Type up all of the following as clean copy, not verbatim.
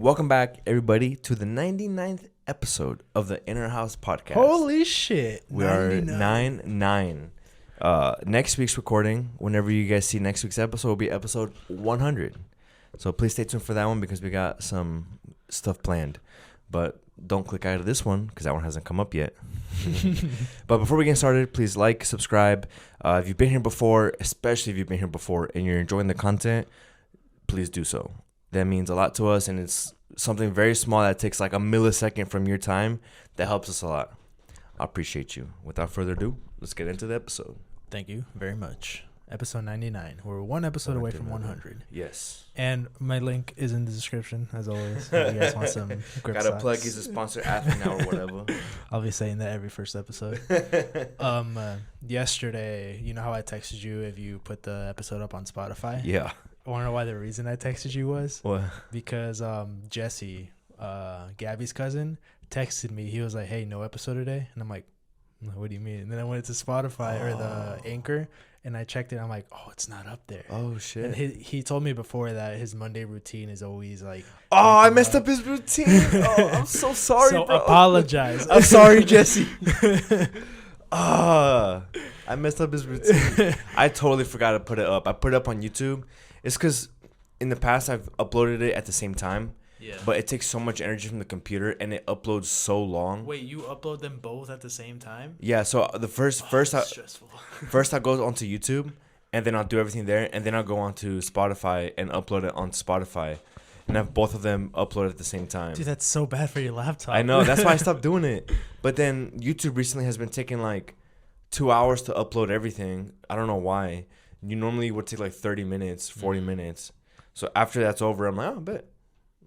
Welcome back, everybody, to the 99th episode of the Inner House Podcast. Holy shit. We are 9-9. Next week's recording, whenever you guys see next week's episode, will be episode 100. So please stay tuned for that one because we got some stuff planned. But don't click out of this one because that one hasn't come up yet. But before we get started, please like, subscribe. If you've been here before, especially if you've been here before and you're enjoying the content, please do so. That means a lot to us, and it's something very small that takes like a millisecond from your time that helps us a lot. I appreciate you. Without further ado, let's get into the episode. Thank you very much. Episode 99. We're one episode away from 100. Yes. And my link is in the description, as always. If you guys want some grip Gotta socks. plug. He's a sponsor athlete now or whatever. I'll be saying that every first episode. Yesterday, you know how I texted you if you put the episode up on Spotify? Yeah. I want to know why the reason I texted you was? What? Because Jesse, Gabby's cousin, texted me. He was like, hey, no episode today? And I'm like, what do you mean? And then I went to Spotify or the Anchor, and I checked it. I'm like, oh, it's not up there. Oh, shit. And he told me before that his Monday routine is always like, oh, I messed up his routine. Oh, I'm so sorry, so bro. apologize. I'm sorry, Jesse. I messed up his routine. I totally forgot to put it up. I put it up on YouTube. It's because in the past I've uploaded it at the same time. Yeah. But it takes so much energy from the computer and it uploads so long. Wait, you upload them both at the same time? Yeah, so the first stressful. First I'll go onto YouTube and then I'll do everything there and then I'll go onto Spotify and upload it on Spotify. And have both of them upload at the same time. Dude, that's so bad for your laptop. I know, that's why I stopped doing it. But then YouTube recently has been taking like 2 hours to upload everything. I don't know why. You normally would take like 30 minutes, 40 minutes. So after that's over, I'm like, oh, I bet.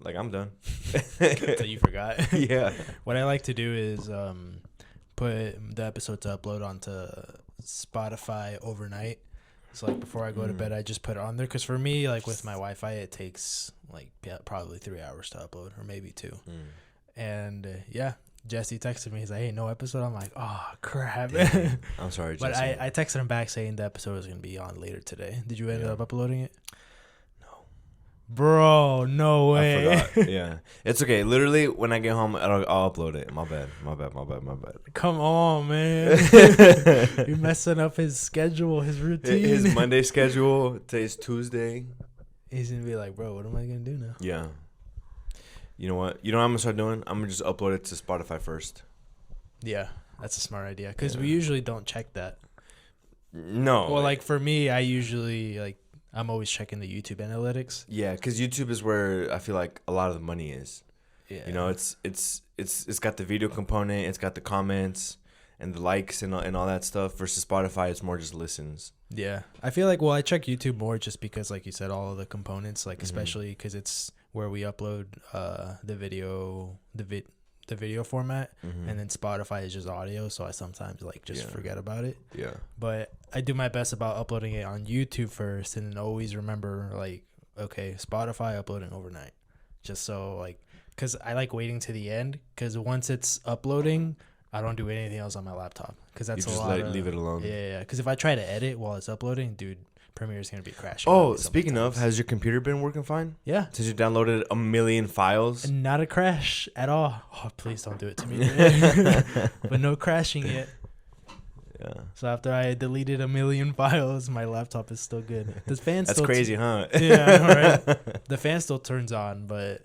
Like, I'm done. So you forgot. Yeah. What I like to do is put the episode to upload onto Spotify overnight. So, like, before I go to bed, I just put it on there. Because for me, like, with my Wi-Fi, it takes, like, probably 3 hours to upload or maybe 2. And, yeah, Jesse texted me. He's like, hey, no episode? I'm like, oh, crap. I'm sorry, Jesse. But I texted him back saying the episode was going to be on later today. Did you end up uploading it? Bro, no way. I forgot. Yeah. It's okay. Literally, when I get home, I'll upload it. My bad. Come on, man. You're messing up his schedule, his routine. His Monday schedule. Today's Tuesday. He's going to be like, bro, what am I going to do now? Yeah. You know what? You know what I'm going to start doing? I'm going to just upload it to Spotify first. Yeah, that's a smart idea. Because we usually don't check that. No. Well, like, for me, I usually, like, I'm always checking the YouTube analytics. Yeah, because YouTube is where I feel like a lot of the money is. Yeah. You know, it's got the video component, it's got the comments and the likes and all that stuff. Versus Spotify, it's more just listens. Yeah, I feel like I check YouTube more just because, like you said, all of the components, like especially because it's where we upload the video format, and then Spotify is just audio, so I sometimes like just forget about it. Yeah. But I do my best about uploading it on YouTube first, and then always remember, like, okay, Spotify uploading overnight, just so, like, because I like waiting to the end, because once it's uploading, I don't do anything else on my laptop, because that's you just a lot. leave it alone. Yeah, because if I try to edit while it's uploading, dude, Premiere's gonna be crashing. Oh, speaking of, has your computer been working fine? Yeah. Since you downloaded 1 million files? Not a crash at all. Oh, please don't do it to me. But no crashing yet. Yeah. So after I deleted 1 million files, my laptop is still good. The fan That's still crazy, huh? Yeah, right. The fan still turns on, but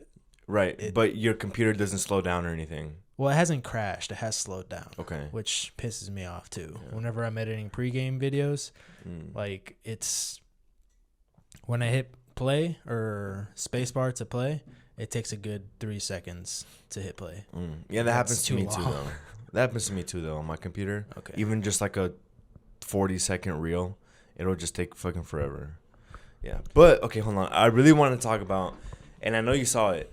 right. But your computer doesn't slow down or anything. well, it hasn't crashed. It has slowed down. Okay. Which pisses me off too. Yeah. Whenever I'm editing pregame videos, like it's when I hit play or spacebar to play, it takes a good 3 seconds to hit play. Yeah, that happens to me too, though. That happens to me too, though, on my computer. Okay. Even just like a 40-second reel, it'll just take fucking forever. Yeah. But, okay, hold on. I really want to talk about, and I know you saw it,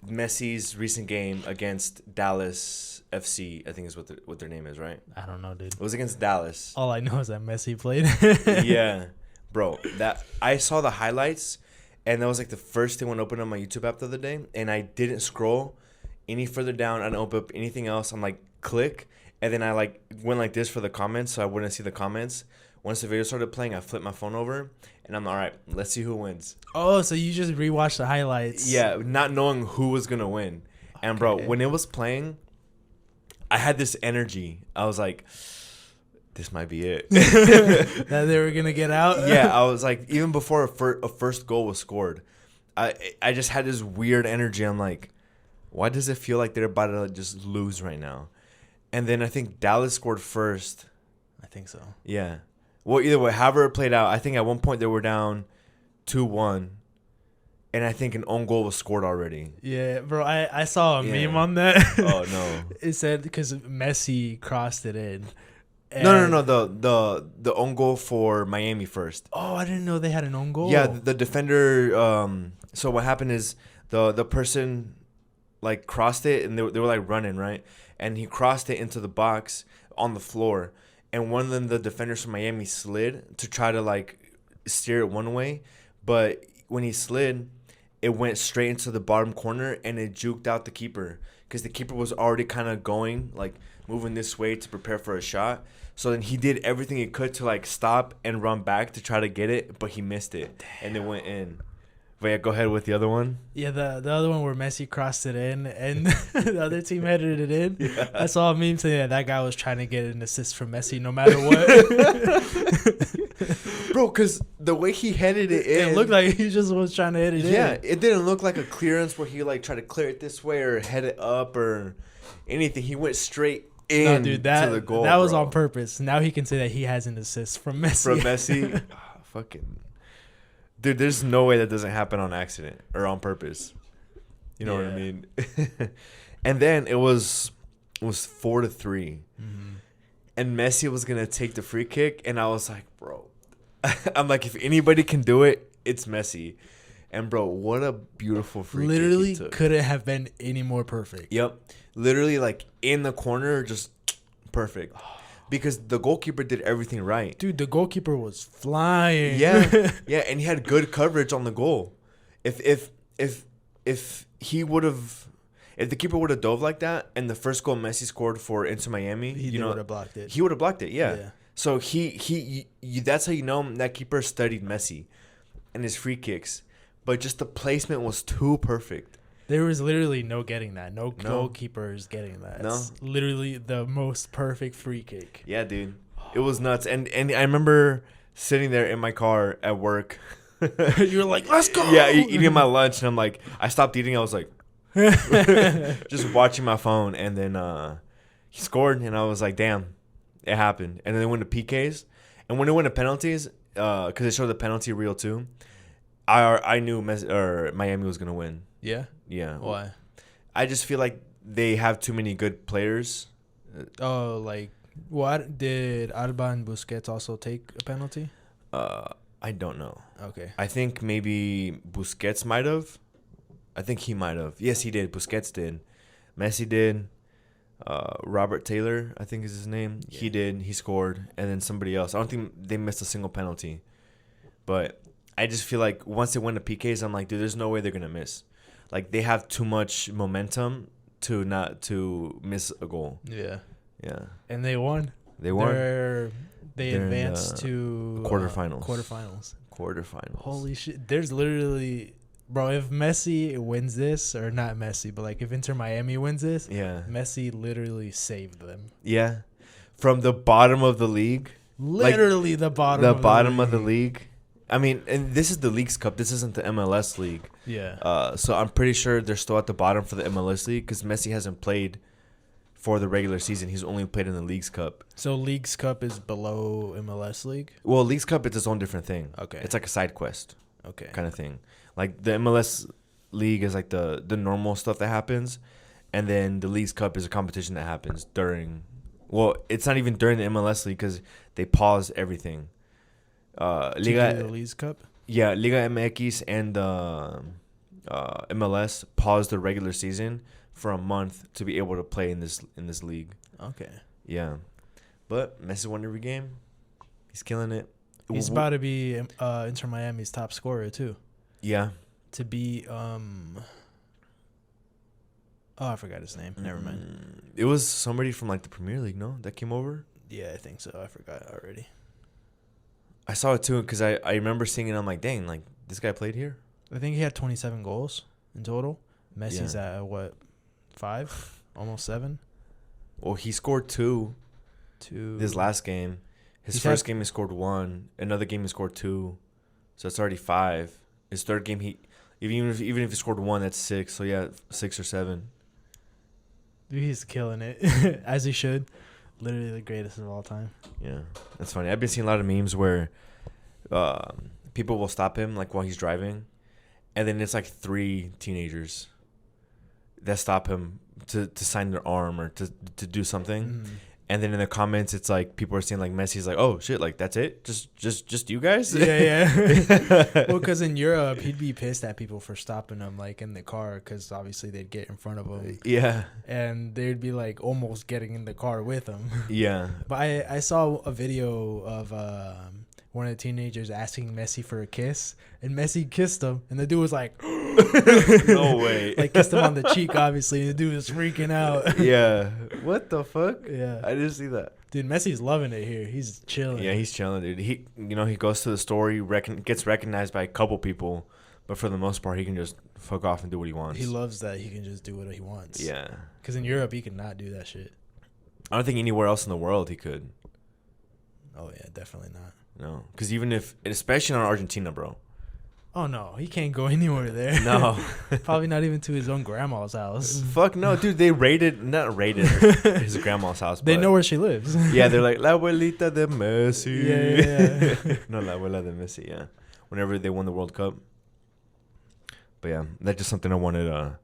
Messi's recent game against Dallas FC, I think is what their name is, right? I don't know, dude. It was against Dallas. All I know is that Messi played. Yeah. Bro, that I saw the highlights, and that was like the first thing when I opened up my YouTube app the other day, and I didn't scroll any further down. I didn't open up anything else. I'm like, click, and then I like went like this for the comments so I wouldn't see the comments. Once the video started playing, I flipped my phone over, and I'm all right. Let's see who wins. Oh, so you just rewatched the highlights? Yeah, not knowing who was gonna win. And bro, when it was playing, I had this energy. I was like, this might be it. That they were gonna get out. Yeah, I was like, even before a first goal was scored, I just had this weird energy. I'm like, why does it feel like they're about to just lose right now? And then I think Dallas scored first. I think so. Yeah. Well, either way, however it played out, I think at one point they were down 2-1, and I think an own goal was scored already. Yeah, bro. I saw a meme on that. Oh no! It said because Messi crossed it in. No. The own goal for Miami first. Oh, I didn't know they had an own goal. Yeah, the defender. So what happened is the person like crossed it, and they were like running, right, and he crossed it into the box on the floor. And one of them, the defenders from Miami, slid to try to like steer it one way, but when he slid, it went straight into the bottom corner and it juked out the keeper because the keeper was already kind of going like moving this way to prepare for a shot. So then he did everything he could to like stop and run back to try to get it, but he missed it. Damn. And it went in. But yeah, go ahead with the other one. Yeah, the other one where Messi crossed it in and the other team headed it in. Yeah. I saw a meme saying that guy was trying to get an assist from Messi no matter what. Bro, because the way he headed it in. It looked like he just was trying to hit it in. Yeah, it didn't look like a clearance where he like tried to clear it this way or head it up or anything. He went straight in to the goal. That was on purpose. Now he can say that he has an assist from Messi. From Messi? Fucking... Dude, there's no way that doesn't happen on accident or on purpose. You know what I mean? And then it was 4-3. Mm-hmm. And Messi was going to take the free kick. And I was like, bro. I'm like, if anybody can do it, it's Messi. And, bro, what a beautiful free kick he took. Couldn't have been any more perfect. Yep. Literally, like, in the corner, just perfect. Because the goalkeeper did everything right. Dude, the goalkeeper was flying. Yeah. Yeah, and he had good coverage on the goal. If he would have... If the keeper would have dove like that and the first goal Messi scored for Inter Miami... He would have blocked it. He would have blocked it, yeah. So he that's how you know that keeper studied Messi and his free kicks. But just the placement was too perfect. There was literally no getting that. No goalkeepers getting that. No. It's literally the most perfect free kick. Yeah, dude. It was nuts. And I remember sitting there in my car at work. You were like, let's go. Yeah, eating my lunch. And I'm like, I stopped eating. I was like, just watching my phone. And then he scored. And I was like, damn, it happened. And then they went to PKs. And when they went to penalties, because they showed the penalty reel too, I knew Miami was going to win. Yeah? Yeah. Why? I just feel like they have too many good players. Oh, like, what? Did Alba and Busquets also take a penalty? I don't know. Okay. I think maybe Busquets might have. I think he might have. Yes, he did. Busquets did. Messi did. Robert Taylor, I think is his name. Yeah. He did. He scored. And then somebody else. I don't think they missed a single penalty. But I just feel like once they went to PKs, I'm like, dude, there's no way they're going to miss. Like, they have too much momentum to not to miss a goal. Yeah. Yeah. And they won. They won. They advanced to quarterfinals. Holy shit. There's literally... Bro, if Messi wins this, or not Messi, but like if Inter Miami wins this, Messi literally saved them. Yeah. From the bottom of the league. Literally like, the bottom of the league. I mean, and this is the Leagues Cup. This isn't the MLS League. Yeah. So I'm pretty sure they're still at the bottom for the MLS League because Messi hasn't played for the regular season. He's only played in the Leagues Cup. So Leagues Cup is below MLS League? Well, Leagues Cup is its own different thing. Okay. It's like a side quest. Okay. Kind of thing. Like the MLS League is like the normal stuff that happens, and then the Leagues Cup is a competition that happens during. Well, it's not even during the MLS League because they pause everything. Liga the Leagues Cup. Yeah, Liga MX and MLS paused the regular season for a month to be able to play in this league. Okay. Yeah, but Messi won every game. He's killing it. He's about to be Inter Miami's top scorer too. Yeah. To be I forgot his name. Never mind. It was somebody from like the Premier League, no? That came over? Yeah, I think so. I forgot already. saw it too because I remember seeing it. I'm like, dang, like this guy played here. I think he had 27 goals in total. Messi's at what, 5, almost 7. Well, he scored 2. His last game. His first game he scored 1. Another game he scored 2. So it's already 5. His third game even if he scored 1, that's 6. So yeah, 6 or 7. Dude, he's killing it as he should. Literally the greatest of all time. Yeah, that's funny. I've been seeing a lot of memes where people will stop him like while he's driving, and then it's like 3 teenagers that stop him to sign their arm or to do something. And then in the comments, it's like people are saying like Messi's like, oh shit, like that's it, just you guys. Yeah. Well, because in Europe, he'd be pissed at people for stopping him like in the car, because obviously they'd get in front of him. Yeah. And they'd be like almost getting in the car with him. Yeah. But I saw a video of one of the teenagers asking Messi for a kiss, and Messi kissed him, and the dude was like, no way. Like kissed him on the cheek, obviously. And the dude was freaking out. Yeah. What the fuck? Yeah. I didn't see that. Dude, Messi's loving it here. He's chilling. Yeah, he's chilling, dude. He goes to the store, gets recognized by a couple people, but for the most part, he can just fuck off and do what he wants. He loves that he can just do what he wants. Yeah. Because in Europe, he could not do that shit. I don't think anywhere else in the world he could. Oh, yeah, definitely not. No. Because especially on Argentina, bro. Oh, no. He can't go anywhere there. No. Probably not even to his own grandma's house. Fuck no, dude. They not raided his grandma's house. They know where she lives. Yeah, they're like, La abuelita de Messi. Yeah. No, La abuela de Messi, yeah. Whenever they won the World Cup. But yeah, that's just something I wanted to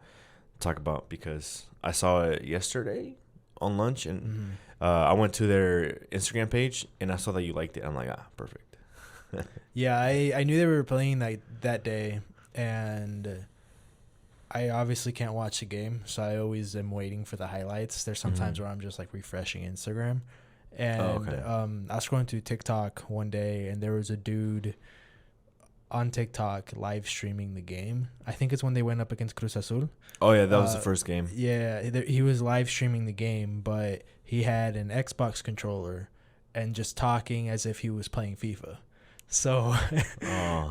talk about because I saw it yesterday on lunch and I went to their Instagram page and I saw that you liked it. I'm like, perfect. Yeah, I knew they were playing that day, and I obviously can't watch the game, so I always am waiting for the highlights. There's sometimes where I'm just like refreshing Instagram, and I was scrolling through TikTok one day, and there was a dude on TikTok live streaming the game. I think it's when they went up against Cruz Azul. Oh yeah, that was the first game. Yeah, he was live streaming the game, but he had an Xbox controller and just talking as if he was playing FIFA. So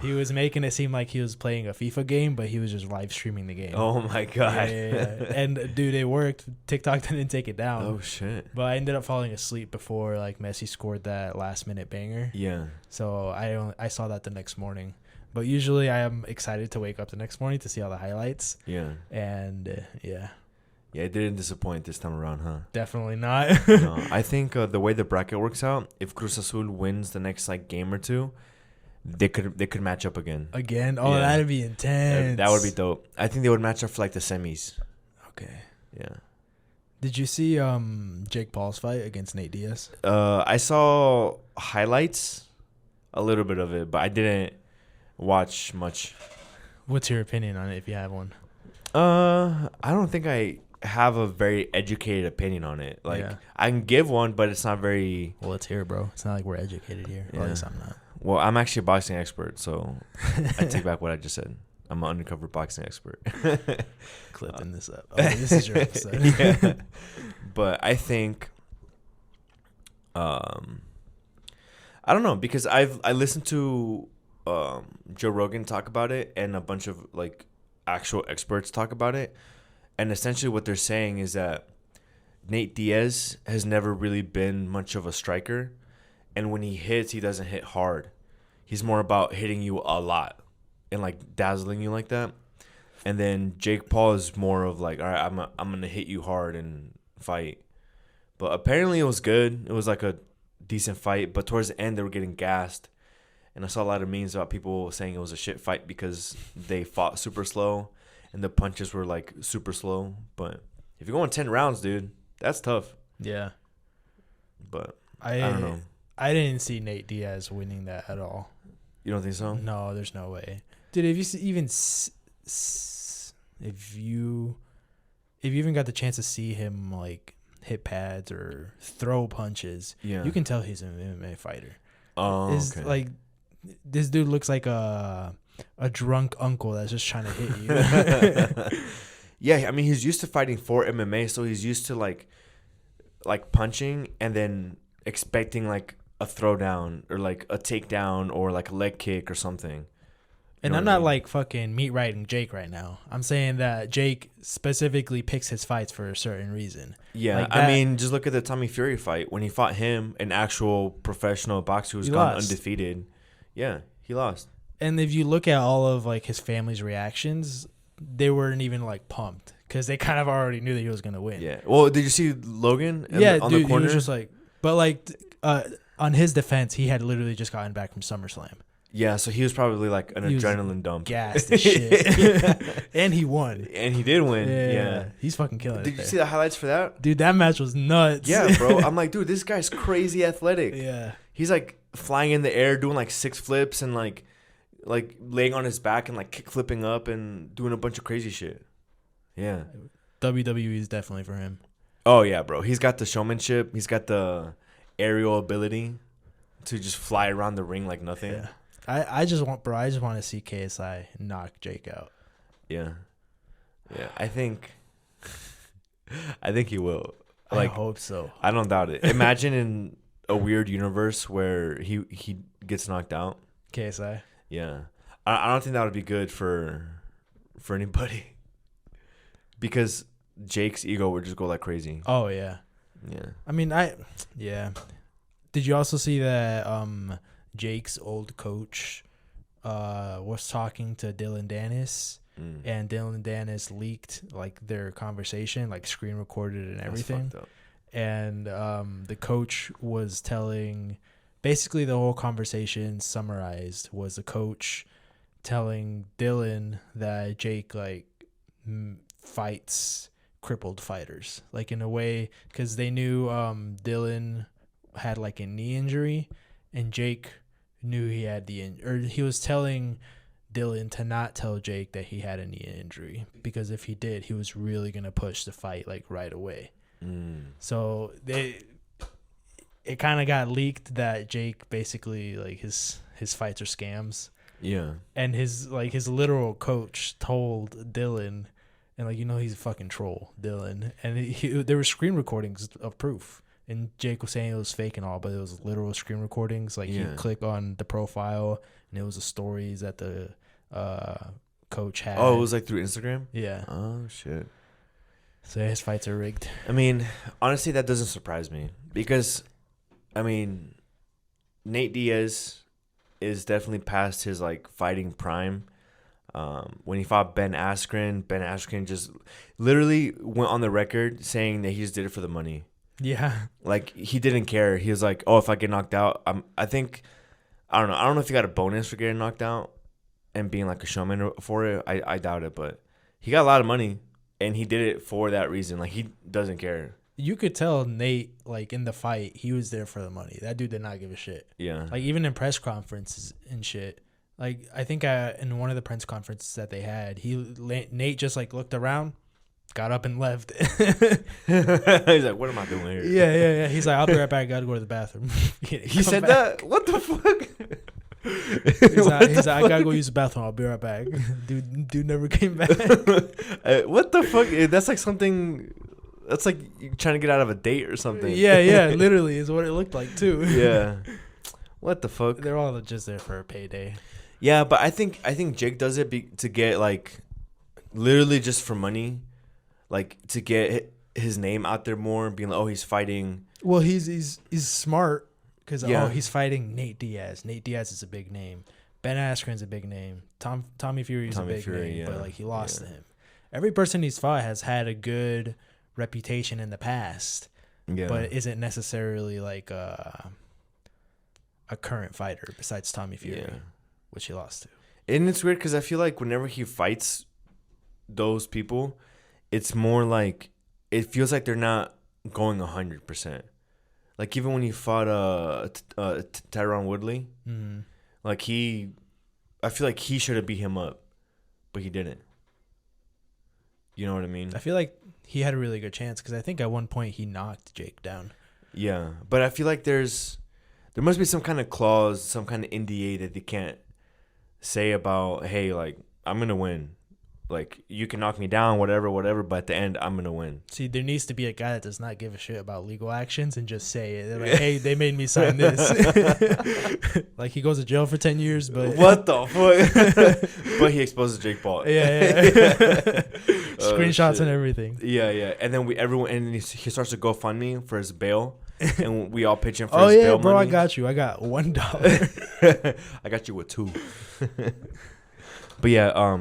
he was making it seem like he was playing a FIFA game, but he was just live streaming the game. Oh my god! Yeah. And dude, it worked. TikTok didn't take it down. Oh shit! But I ended up falling asleep before like Messi scored that last minute banger. Yeah. So I saw that the next morning. But usually I am excited to wake up the next morning to see all the highlights. Yeah. And yeah. Yeah, it didn't disappoint this time around, huh? Definitely not. No, I think the way the bracket works out, if Cruz Azul wins the next like game or two, they could match up again. Again? Oh, yeah. That'd be intense. That would be dope. I think they would match up for like the semis. Okay. Yeah. Did you see Jake Paul's fight against Nate Diaz? I saw highlights, a little bit of it, but I didn't watch much. What's your opinion on it if you have one? I don't think I have a very educated opinion on it. Like I can give one, but it's not very. Well, let's hear it, bro. It's not like we're educated here. Yeah. Or at least I'm not. Well, I'm actually a boxing expert, so I take back what I just said. I'm an undercover boxing expert. Clipping this up. Okay, this is your episode. Yeah. But I think, I don't know, because I listened to Joe Rogan talk about it and a bunch of like actual experts talk about it, and essentially what they're saying is that Nate Diaz has never really been much of a striker. And when he hits, he doesn't hit hard. He's more about hitting you a lot and like dazzling you like that. And then Jake Paul is more of like, all right, I'm gonna hit you hard and fight. But apparently it was good. It was like a decent fight. But towards the end, they were getting gassed. And I saw a lot of memes about people saying it was a shit fight because they fought super slow and the punches were like super slow. But if you're going 10 rounds, dude, that's tough. Yeah. But I don't know. I didn't see Nate Diaz winning that at all. You don't think so? No, there's no way. Dude, if you even got the chance to see him like hit pads or throw punches, you can tell he's an MMA fighter. Oh, okay. Like this dude looks like a drunk uncle that's just trying to hit you. Yeah, I mean he's used to fighting for MMA, so he's used to like punching and then expecting like a throwdown or like a takedown or like a leg kick or something. And I'm not like fucking meat riding Jake right now. I'm saying that Jake specifically picks his fights for a certain reason. Yeah, like I mean, just look at the Tommy Fury fight. When he fought him, an actual professional boxer who's gone undefeated. Yeah, he lost. And if you look at all of like his family's reactions, they weren't even like pumped because they kind of already knew that he was gonna win. Yeah. Well, did you see Logan? On the corner? He was just like, but like, on his defense, he had literally just gotten back from SummerSlam. Yeah, so he was probably like an adrenaline dump. Gassed as shit. And he won. And he did win. Yeah. He's fucking killing it. Did you see the highlights for that? Dude, that match was nuts. Yeah, bro. I'm like, dude, this guy's crazy athletic. Yeah. He's like flying in the air, doing like 6 flips and like laying on his back and like kick flipping up and doing a bunch of crazy shit. Yeah. WWE is definitely for him. Oh, yeah, bro. He's got the showmanship. He's got the aerial ability to just fly around the ring like nothing. Yeah. I just want to see KSI knock Jake out. Yeah. Yeah. I think he will. I hope so. I don't doubt it. Imagine in a weird universe where he gets knocked out. KSI. Yeah. I don't think that would be good for anybody. Because Jake's ego would just go like crazy. Oh yeah. Yeah. I mean, yeah. Did you also see that Jake's old coach was talking to Dylan Dennis, and Dylan Dennis leaked like their conversation, like screen recorded and everything. That's fucked up. And the coach was telling, basically the whole conversation summarized was the coach telling Dylan that Jake like fights crippled fighters, like in a way, because they knew Dylan had like a knee injury, and Jake knew he had or he was telling Dylan to not tell Jake that he had a knee injury, because if he did, he was really gonna push the fight like right away. So it kind of got leaked that Jake basically like his fights are scams. Yeah. And his literal coach told Dylan, and like, he's a fucking troll, Dylan. And there were screen recordings of proof. And Jake was saying it was fake and all, but it was literal screen recordings. Like he'd click on the profile, and it was the stories that the coach had. Oh, it was like through Instagram? Yeah. Oh, shit. So his fights are rigged. I mean, honestly, that doesn't surprise me. Because, I mean, Nate Diaz is definitely past his, like, fighting prime. When he fought Ben Askren just literally went on the record saying that he just did it for the money. Yeah. Like, he didn't care. He was like, oh, if I get knocked out, I don't know if he got a bonus for getting knocked out and being like a showman for it. I doubt it, but he got a lot of money and he did it for that reason. Like, he doesn't care. You could tell Nate, like, in the fight, he was there for the money. That dude did not give a shit. Yeah. Like, even in press conferences and shit. Like, I think in one of the press conferences that they had, Nate just, like, looked around, got up and left. He's like, what am I doing here? Yeah. He's like, I'll be right back. Gotta go to the bathroom. He said back. That? What the fuck? He's like, I gotta go use the bathroom. I'll be right back. Dude never came back. What the fuck? That's like something... That's like you trying to get out of a date or something. Yeah. Literally is what it looked like, too. Yeah. What the fuck? They're all just there for a payday. Yeah, but I think Jake does it to get, like, literally just for money. Like, to get his name out there more, being like, oh, he's fighting. Well, he's smart because he's fighting Nate Diaz. Nate Diaz is a big name. Ben Askren's a big name. Tommy Fury is a big name, yeah. But like he lost to him. Every person he's fought has had a good reputation in the past, but isn't necessarily like a current fighter besides Tommy Fury, which he lost to. And it's weird because I feel like whenever he fights those people, it's more like it feels like they're not going 100%. Like even when he fought Tyron Woodley, like I feel like he should have beat him up, but he didn't. You know what I mean? I feel like he had a really good chance because I think at one point he knocked Jake down. Yeah, but I feel like there must be some kind of clause, some kind of NDA that they can't say about, hey, like, I'm going to win. Like, you can knock me down, whatever, but at the end, I'm gonna win. See, there needs to be a guy that does not give a shit about legal actions and just say it. They're like, hey, they made me sign this. Like, he goes to jail for 10 years, but what the fuck? But he exposes Jake Paul. Yeah. Screenshots and everything. Yeah. And then he starts to GoFundMe for his bail, and we all pitch in for Oh his yeah, bail bro, money. I got you. I got $1. I got you with $2. But yeah,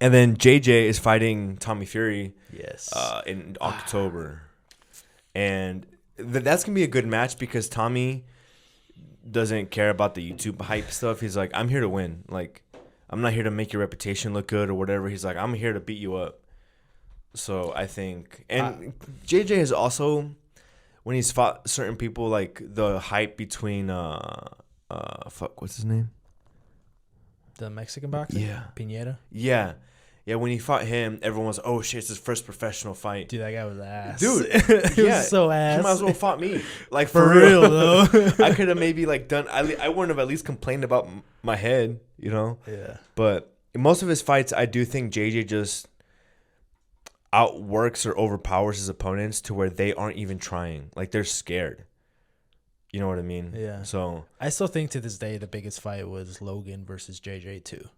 and then JJ is fighting Tommy Fury. Yes. In October, and that's gonna be a good match because Tommy doesn't care about the YouTube hype stuff. He's like, I'm here to win. Like, I'm not here to make your reputation look good or whatever. He's like, I'm here to beat you up. So I think, and JJ is also, when he's fought certain people, like the hype between what's his name? The Mexican boxer? Yeah. Pineda? Yeah. Yeah, when he fought him, everyone was, oh shit, it's his first professional fight. Dude, that guy was ass. Dude, he was so ass. He might as well fought me. Like, for real, though. I could have maybe, like, done, I wouldn't have at least complained about my head, you know? Yeah. But in most of his fights, I do think JJ just outworks or overpowers his opponents to where they aren't even trying. Like, they're scared. You know what I mean? Yeah. So I still think to this day the biggest fight was Logan versus JJ too.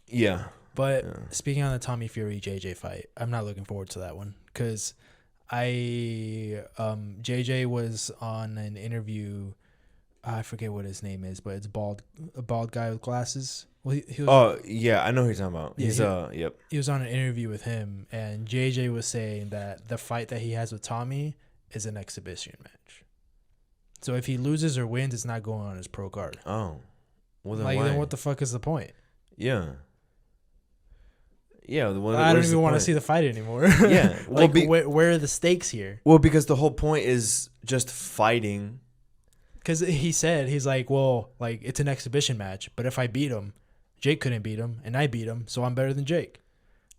yeah. But speaking on the Tommy Fury JJ fight, I'm not looking forward to that one because JJ was on an interview. I forget what his name is, but it's a bald guy with glasses. Well, he was, Oh yeah, I know who you're talking about. Yeah, He's yep. He was on an interview with him, and JJ was saying that the fight that he has with Tommy is an exhibition match. So if he loses or wins, it's not going on his pro card. Oh, well then Like, why? then what the fuck is the point? Yeah. Yeah, I don't even want to see the fight anymore. Yeah, well, like, where are the stakes here? Well, because the whole point is just fighting. Because he's like, well, like, it's an exhibition match, but if I beat him, Jake couldn't beat him, and I beat him, so I'm better than Jake.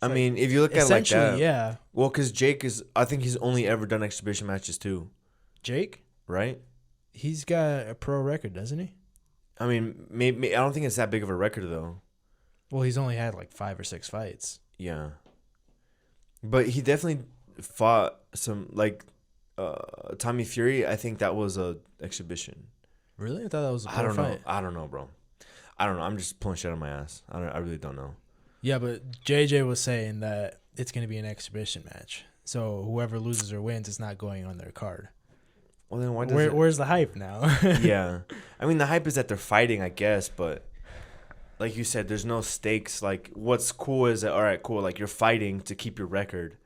I mean, if you look at it like that, yeah. Well, because I think he's only ever done exhibition matches too. Jake, right? He's got a pro record, doesn't he? I mean, maybe I don't think it's that big of a record though. Well, he's only had like 5 or 6 fights. Yeah. But he definitely fought some, like, Tommy Fury. I think that was a exhibition. Really? I thought that was a pro fight. I don't know, bro. I don't know. I'm just pulling shit out of my ass. I really don't know. Yeah, but JJ was saying that it's going to be an exhibition match. So whoever loses or wins is not going on their card. Well, then why does where's the hype now? Yeah. I mean, the hype is that they're fighting, I guess, but like you said, there's no stakes. Like, what's cool is that, all right, cool, like, you're fighting to keep your record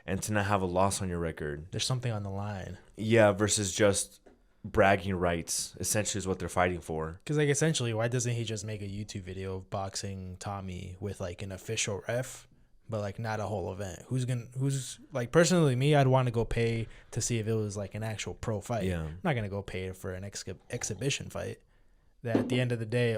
and to not have a loss on your record. There's something on the line. Yeah, versus just bragging rights, essentially, is what they're fighting for. Because, like, essentially, why doesn't he just make a YouTube video of boxing Tommy with, like, an official ref, but, like, not a whole event? Who's like, personally, me, I'd want to go pay to see if it was, like, an actual pro fight. Yeah. I'm not going to go pay for an exhibition fight that at the end of the day,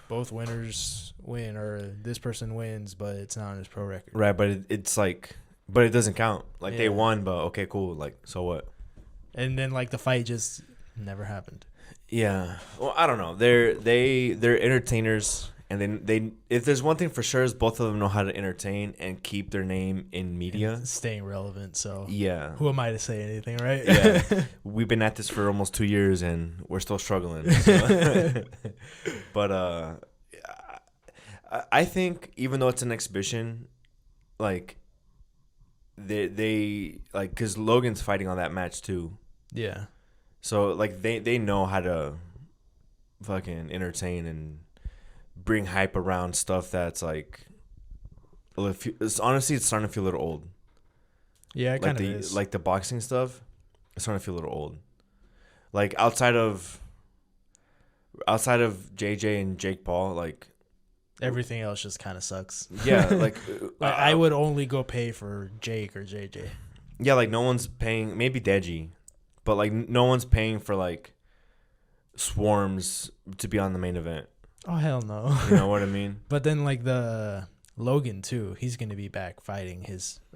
both winners win, or this person wins, but it's not on his pro record. Right, but it's like, but it doesn't count. Like, they won, but okay, cool. Like, so what? And then, like, the fight just never happened. Yeah. Well, I don't know. They're entertainers, and then they if there's one thing for sure is both of them know how to entertain and keep their name in media, and staying relevant. So yeah, who am I to say anything, right? Yeah. We've been at this for almost 2 years, and we're still struggling. So. But I think even though it's an exhibition, like they like, because Logan's fighting on that match too. Yeah. So, like, they know how to fucking entertain and bring hype around stuff that's, like, honestly, it's starting to feel a little old. Yeah, it like kind of is. Like, the boxing stuff, it's starting to feel a little old. Like, outside of JJ and Jake Paul, like, everything else just kind of sucks. Yeah, like, I would only go pay for Jake or JJ. Yeah, like, no one's paying, maybe Deji, but, like, no one's paying for, like, Swarms to be on the main event. Oh, hell no. You know what I mean? But then, like, the Logan, too, he's going to be back fighting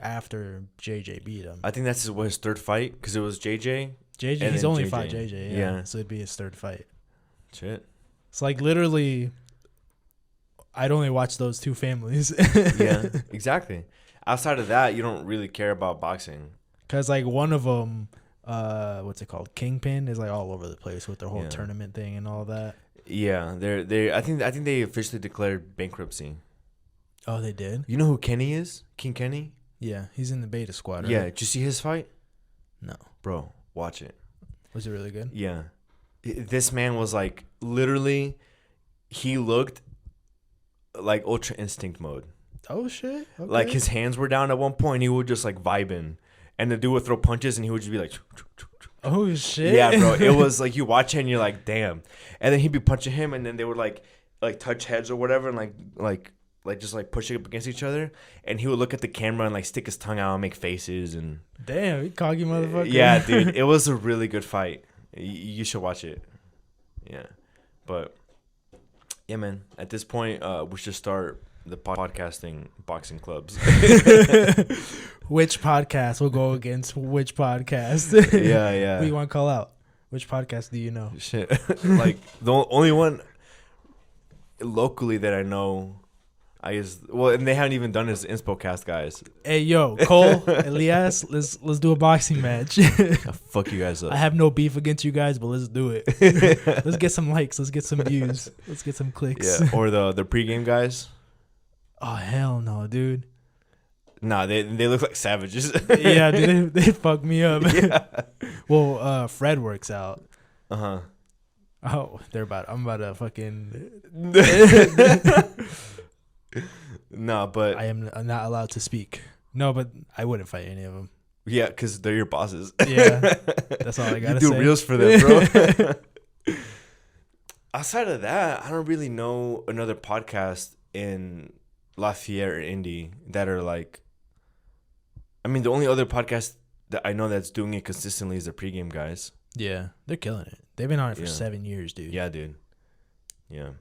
after JJ beat him. I think that's his third fight, because it was JJ. He's only fought JJ, yeah. So it'd be his third fight. Shit. It's like literally I'd only watch those two families. Yeah, exactly. Outside of that, you don't really care about boxing. Cause like one of them, what's it called? Kingpin is like all over the place with their whole tournament thing and all that. Yeah, they. I think they officially declared bankruptcy. Oh, they did? You know who Kenny is? King Kenny? Yeah, he's in the beta squad, right? Yeah, did you see his fight? No. Bro, watch it. Was it really good? Yeah. This man was like, literally, he looked like Ultra Instinct mode. Oh, shit. Okay. Like, his hands were down at one point. He would just, like, vibing. And the dude would throw punches, and he would just be like... Oh, shit. Yeah, bro. It was like, you watch it, and you're like, damn. And then he'd be punching him, and then they would, like touch heads or whatever, and, like just, like, pushing up against each other. And he would look at the camera and, like, stick his tongue out and make faces. And damn, you cocky motherfucker. Yeah, dude. It was a really good fight. You should watch it. Yeah. But, yeah, man. At this point, we should start the podcasting boxing clubs. Which podcast will go against which podcast? Yeah. Who you want to call out? Which podcast do you know? Shit. Like, the only one locally that I know, and they haven't even done this InSpoCast, guys. Hey, yo, Cole, Elias, let's do a boxing match. I'll fuck you guys up. I have no beef against you guys, but let's do it. Let's get some likes. Let's get some views. Let's get some clicks. Yeah. Or the pregame guys. Oh, hell no, dude. Nah, they look like savages. Yeah, dude, they fuck me up. Yeah. Well, Fred works out. Uh-huh. Oh, I'm about to fucking... No, but... I'm not allowed to speak. No, but I wouldn't fight any of them. Yeah, because they're your bosses. Yeah, that's all I gotta say. You do reels for them, bro. Outside of that, I don't really know another podcast in Lafayette or Indy that are like... I mean, the only other podcast that I know that's doing it consistently is the pregame guys. Yeah, they're killing it. They've been on it for 7 years, dude. Yeah, dude. Yeah.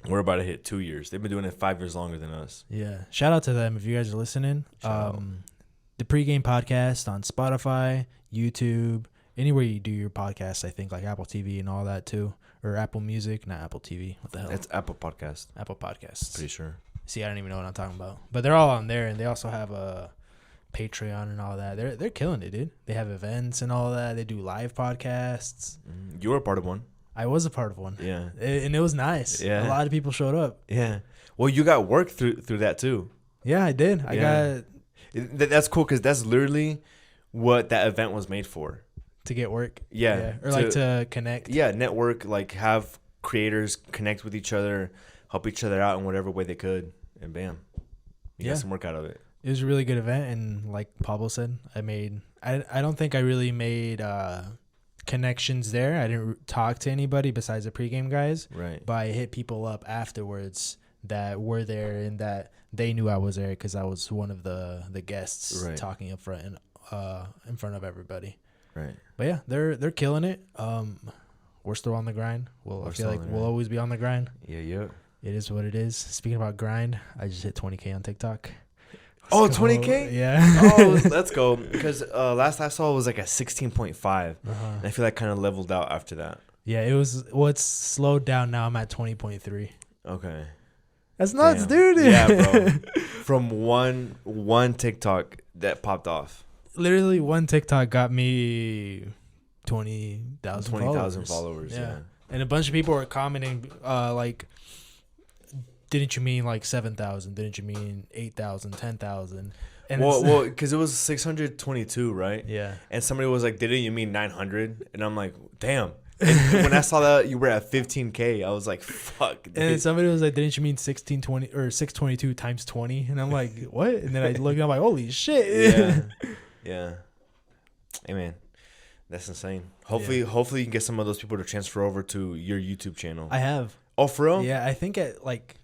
We're about to hit 2 years. They've been doing it 5 years longer than us. Yeah. Shout out to them if you guys are listening. The pregame podcast on Spotify, YouTube, anywhere you do your podcast, I think, like Apple TV and all that too. Or Apple Music, not Apple TV. What the hell? It's Apple Podcast. Apple Podcasts. Pretty sure. See, I don't even know what I'm talking about. But they're all on there, and they also have a Patreon and all that. They're killing it, dude. They have events and all that. They do live podcasts. You were a part of one. I was a part of one. Yeah. And it was nice. Yeah. A lot of people showed up. Yeah. Well, you got work through that too. Yeah, I did. I got... That's cool because that's literally what that event was made for. To get work. Yeah. Or like to connect. Yeah, network, like have creators connect with each other, help each other out in whatever way they could, and bam. You got some work out of it. It was a really good event, and like Pablo said, I don't think I really made connections there. I didn't talk to anybody besides the pregame guys. Right. But I hit people up afterwards that were there and that they knew I was there because I was one of the guests talking up front and in front of everybody. Right. But yeah, they're killing it. We're still on the grind. I feel like we'll always be on the grind. Yeah. It is what it is. Speaking about grind, I just hit 20K on TikTok. Let's 20K? Yeah. Oh, let's go. Because last I saw it was like a 16.5. And I feel like kind of leveled out after that. Yeah, it was. Well, it's slowed down now. I'm at 20.3. Okay. That's nuts, dude. Yeah, bro. From one TikTok that popped off. Literally, one TikTok got me 20,000 followers. Yeah. And a bunch of people were commenting, like, didn't you mean like 7,000? Didn't you mean 8,000, 10,000? Well, because it was 622, right? Yeah. And somebody was like, didn't you mean 900? And I'm like, damn. And when I saw that you were at 15K, I was like, fuck. Dude. And somebody was like, didn't you mean 1620 or 622 times 20? And I'm like, what? And then I looked and I'm like, holy shit. Yeah. Hey, man. That's insane. Hopefully you can get some of those people to transfer over to your YouTube channel. I have. Oh, for real? Yeah, I think at like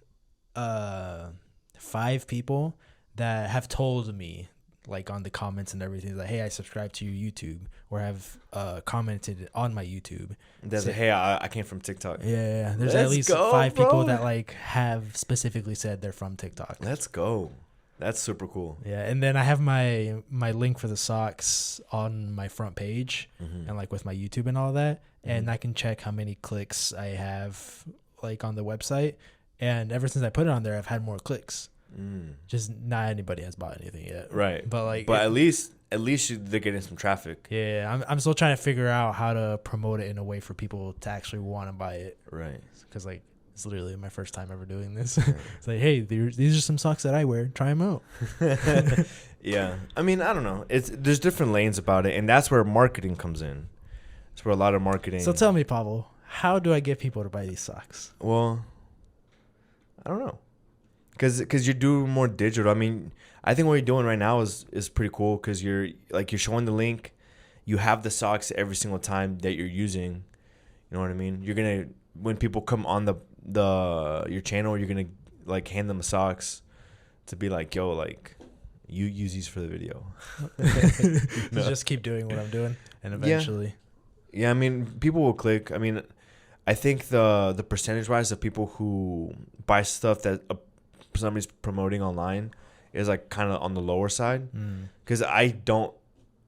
5 people that have told me, like on the comments and everything, like, hey, I subscribe to your YouTube, or have commented on my YouTube. That's like, hey, I came from TikTok. Yeah. There's at least 5 people that like have specifically said they're from TikTok. Let's go. That's super cool. Yeah, and then I have my link for the socks on my front page, and like with my YouTube and all that, and I can check how many clicks I have like on the website, And ever since I put it on there, I've had more clicks. Mm. Just not anybody has bought anything yet. Right. But like, at least they're getting some traffic. Yeah, I'm still trying to figure out how to promote it in a way for people to actually want to buy it. Right. Because like it's literally my first time ever doing this. It's like, hey, these are some socks that I wear. Try them out. Yeah. I mean, I don't know. There's different lanes about it, and that's where marketing comes in. It's where a lot of marketing. So tell me, Pablo, how do I get people to buy these socks? Well, I don't know. Because you're doing more digital. I mean, I think what you're doing right now is pretty cool because you're showing the link. You have the socks every single time that you're using. You know what I mean? You're going to, when people come on your channel, you're going to like hand them the socks to be like, yo, like you use these for the video. No. Just keep doing what I'm doing. And eventually. Yeah, I mean, people will click. I mean, I think the percentage wise of people who buy stuff that somebody's promoting online is like kind of on the lower side. Because I don't,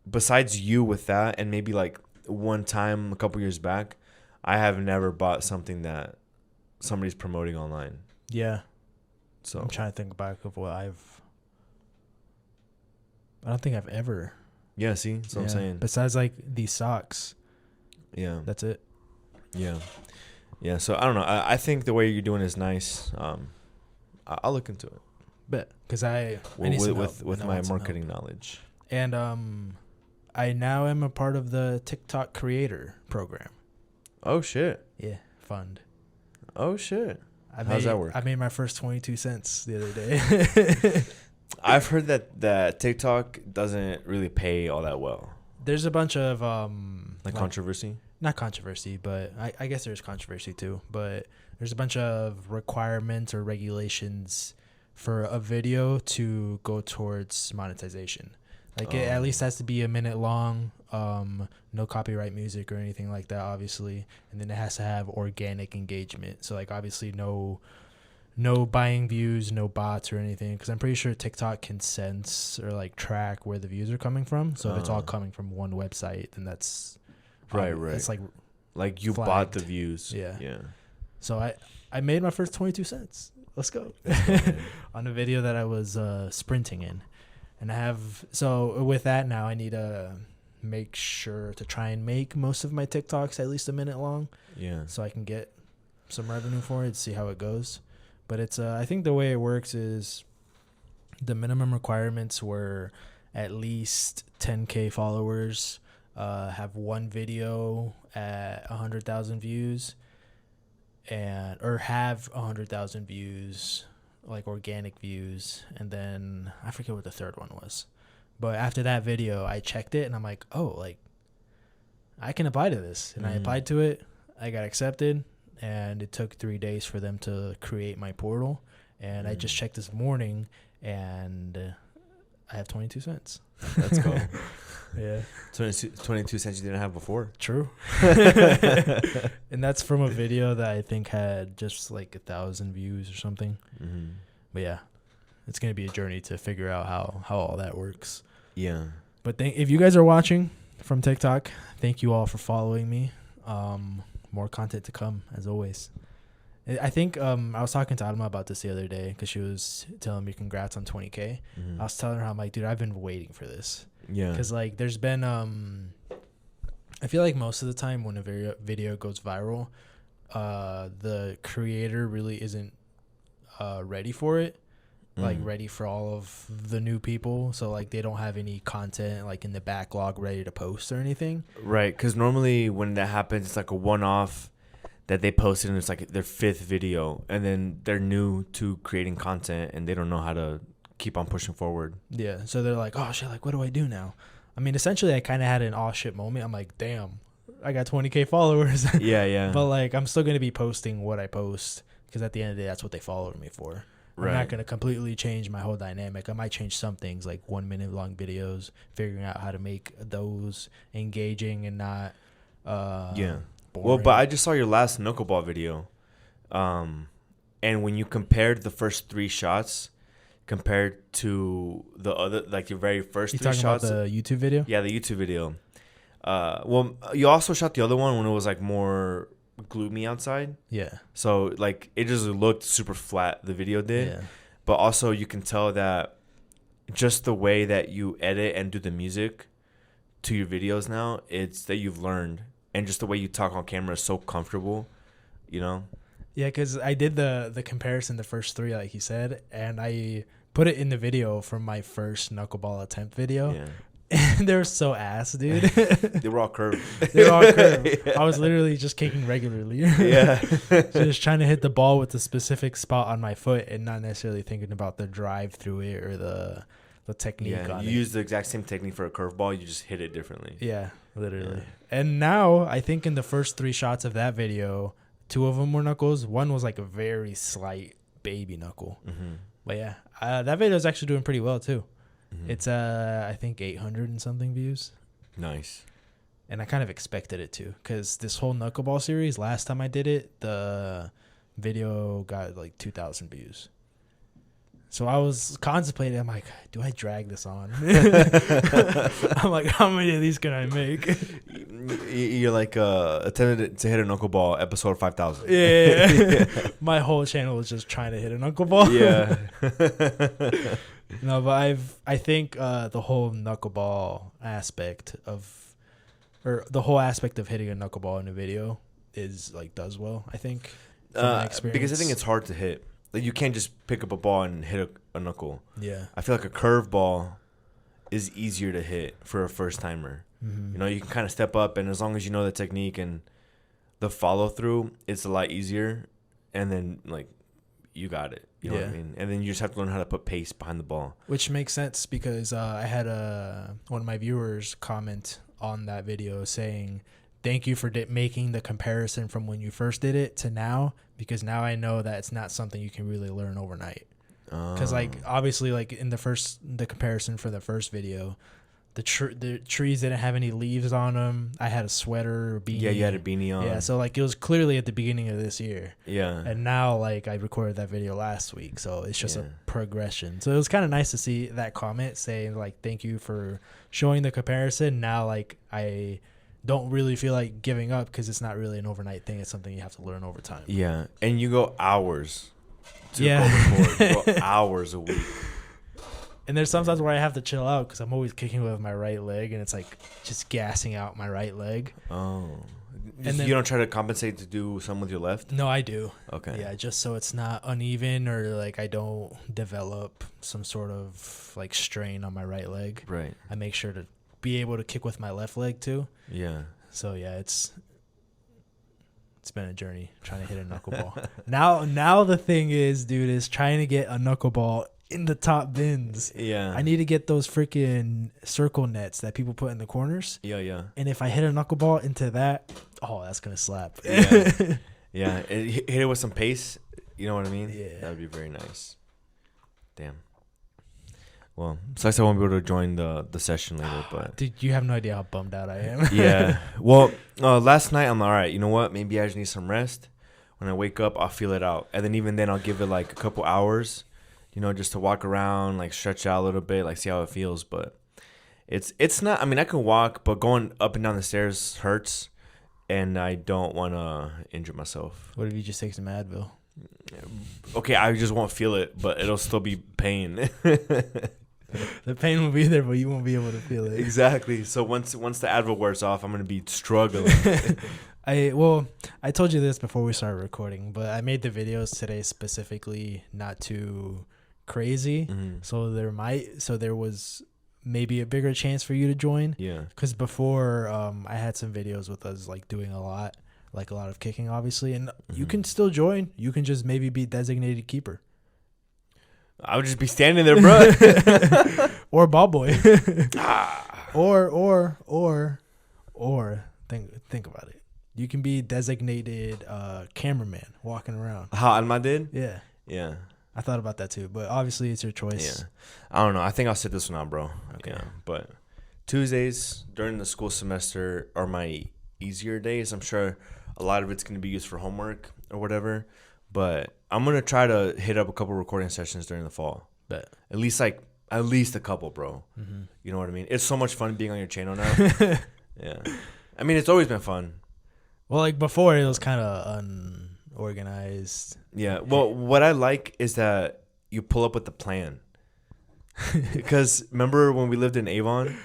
besides you with that, and maybe like one time a couple years back, I have never bought something that somebody's promoting online. Yeah. So I'm trying to think back of what I don't think I've ever. Yeah, see? That's what I'm saying. Besides like these socks. Yeah. That's it. Yeah. Yeah, so I don't know. I think the way you're doing is nice. I'll look into it. Bet. Because I need some help, with my marketing knowledge. And I now am a part of the TikTok creator program. Oh, shit. Yeah, fund. Oh, shit. How's that work? I made my first 22 cents the other day. I've heard that TikTok doesn't really pay all that well. There's a bunch of controversy? Not controversy, but I guess there's controversy too. But there's a bunch of requirements or regulations for a video to go towards monetization. Like it at least has to be a minute long, no copyright music or anything like that, obviously. And then it has to have organic engagement. So like obviously no buying views, no bots or anything. Because I'm pretty sure TikTok can sense or like track where the views are coming from. So if it's all coming from one website, then that's right. It's like you flagged. Bought the views. Yeah. Yeah. So I made my first 22 cents. Let's go. On a video that I was sprinting in. And so with that now I need to make sure to try and make most of my TikToks at least a minute long. Yeah. So I can get some revenue for it, see how it goes. But it's I think the way it works is the minimum requirements were at least 10K followers, have one video at 100,000 views, or have 100,000 views, like organic views, and then I forget what the third one was. But after that video, I checked it and I'm like, oh, like I can apply to this, and I applied to it. I got accepted. And it took 3 days for them to create my portal. And I just checked this morning, and I have 22 cents. Let's go. Yeah. 22 cents you didn't have before. True. And that's from a video that I think had just like 1,000 views or something. Mm-hmm. But yeah, it's going to be a journey to figure out how all that works. Yeah. But if you guys are watching from TikTok, thank you all for following me. More content to come, as always. I think I was talking to Alma about this the other day because she was telling me congrats on 20K. I was telling her, I'm like, dude, I've been waiting for this. Yeah. Because like there's been I feel like most of the time when a video goes viral, the creator really isn't ready for it. Like ready for all of the new people, so like they don't have any content like in the backlog ready to post or anything. Right, because normally when that happens, it's like a one-off that they posted and it's like their 5th video, and then they're new to creating content and they don't know how to keep on pushing forward. Yeah, so they're like, oh shit, like what do I do now? I mean, essentially I kind of had an all shit moment. I'm like, damn, I got 20K followers. Yeah. But like I'm still gonna be posting what I post because at the end of the day, that's what they followed me for. I'm not going to completely change my whole dynamic. I might change some things like 1 minute long videos, figuring out how to make those engaging and not boring. Well, but I just saw your last knuckleball video. And when you compared the first 3 shots compared to the other, like your very first 3 shots. About the YouTube video? Yeah, the YouTube video. Well, you also shot the other one when it was like more gloomy outside. Yeah. So like it just looked super flat. The video did. Yeah. But also you can tell that just the way that you edit and do the music to your videos now, it's that you've learned, and just the way you talk on camera is so comfortable, you know. Yeah, because I did the comparison, the first 3, like you said, and I put it in the video from my first knuckleball attempt video. Yeah. And they were so ass, dude. They were all curved. They were all curved. Yeah. I was literally just kicking regularly. Yeah. Just trying to hit the ball with a specific spot on my foot and not necessarily thinking about the drive through it or the technique on it. You use the exact same technique for a curveball. You just hit it differently. Yeah, literally. Yeah. And now I think in the first 3 shots of that video, 2 of them were knuckles. One was like a very slight baby knuckle. Mm-hmm. But yeah, that video is actually doing pretty well too. Mm-hmm. It's I think 800 and something views. Nice. And I kind of expected it to, because this whole knuckleball series, last time I did it, the video got like 2,000 views. So I was contemplating, I'm like, do I drag this on? I'm like, how many of these can I make? You're like attempted to hit a knuckleball episode 5,000. Yeah. Yeah. My whole channel is just trying to hit a knuckleball. Yeah. No, but I think the whole knuckleball aspect of, or the whole aspect of hitting a knuckleball in a video is like does well, I think. Because I think it's hard to hit. Like you can't just pick up a ball and hit a knuckle. Yeah. I feel like a curve ball is easier to hit for a first timer. Mm-hmm. You know, you can kind of step up, and as long as you know the technique and the follow through, it's a lot easier. And then like you got it. You know what I mean? And then you just have to learn how to put pace behind the ball. Which makes sense because I had one of my viewers comment on that video saying, thank you for making the comparison from when you first did it to now, because now I know that it's not something you can really learn overnight. Because like obviously like in the comparison for the first video, the trees didn't have any leaves on them. I had a sweater or beanie. Yeah, you had a beanie on. Yeah, so like it was clearly at the beginning of this year. Yeah. And now like I recorded that video last week, so it's just a progression. So it was kind of nice to see that comment saying like, thank you for showing the comparison. Now like I don't really feel like giving up because it's not really an overnight thing. It's something you have to learn over time. Yeah, and you go hours to go record. You go hours a week. And there's sometimes where I have to chill out because I'm always kicking with my right leg, and it's like just gassing out my right leg. Oh. And then, you don't try to compensate to do some with your left? No, I do. Okay. Yeah, just so it's not uneven or like I don't develop some sort of like strain on my right leg. Right. I make sure to be able to kick with my left leg too. Yeah. So yeah, it's been a journey trying to hit a knuckleball. Now the thing is, dude, is trying to get a knuckleball in the top bins. Yeah. I need to get those freaking circle nets that people put in the corners. Yeah. And if I hit a knuckleball into that, oh, that's gonna slap. Yeah. Yeah. Hit it with some pace. You know what I mean? Yeah. That would be very nice. Damn. Well, sucks I won't be able to join the session later, but dude, you have no idea how bummed out I am. yeah. Well, last night I'm all right. You know what? Maybe I just need some rest. When I wake up, I'll feel it out, and then even then, I'll give it like a couple hours, you know, just to walk around, like stretch out a little bit, like see how it feels. But it's not. I mean, I can walk, but going up and down the stairs hurts, and I don't want to injure myself. What if you just take some Advil? Okay, I just won't feel it, but it'll still be pain. The pain will be there, but you won't be able to feel it. Exactly. So once the Advil wears off, I'm gonna be struggling. I told you this before we started recording, but I made the videos today specifically not too crazy. Mm-hmm. So there was maybe a bigger chance for you to join. Yeah. Because before I had some videos with us like doing a lot of kicking, obviously, and you can still join. You can just maybe be designated keeper. I would just be standing there, bro. Or ball boy. or think about it. You can be designated cameraman walking around. How Alma did? Yeah. Yeah. I thought about that too, but obviously it's your choice. Yeah. I don't know. I think I'll sit this one out, bro. Okay. Yeah. But Tuesdays during the school semester are my easier days. I'm sure a lot of it's going to be used for homework or whatever. But I'm going to try to hit up a couple recording sessions during the fall. Bet. At least a couple, bro. Mm-hmm. You know what I mean? It's so much fun being on your channel now. Yeah. I mean, it's always been fun. Well, like before, it was kind of unorganized. Yeah. Well, what I like is that you pull up with the plan. Because remember when we lived in Avon?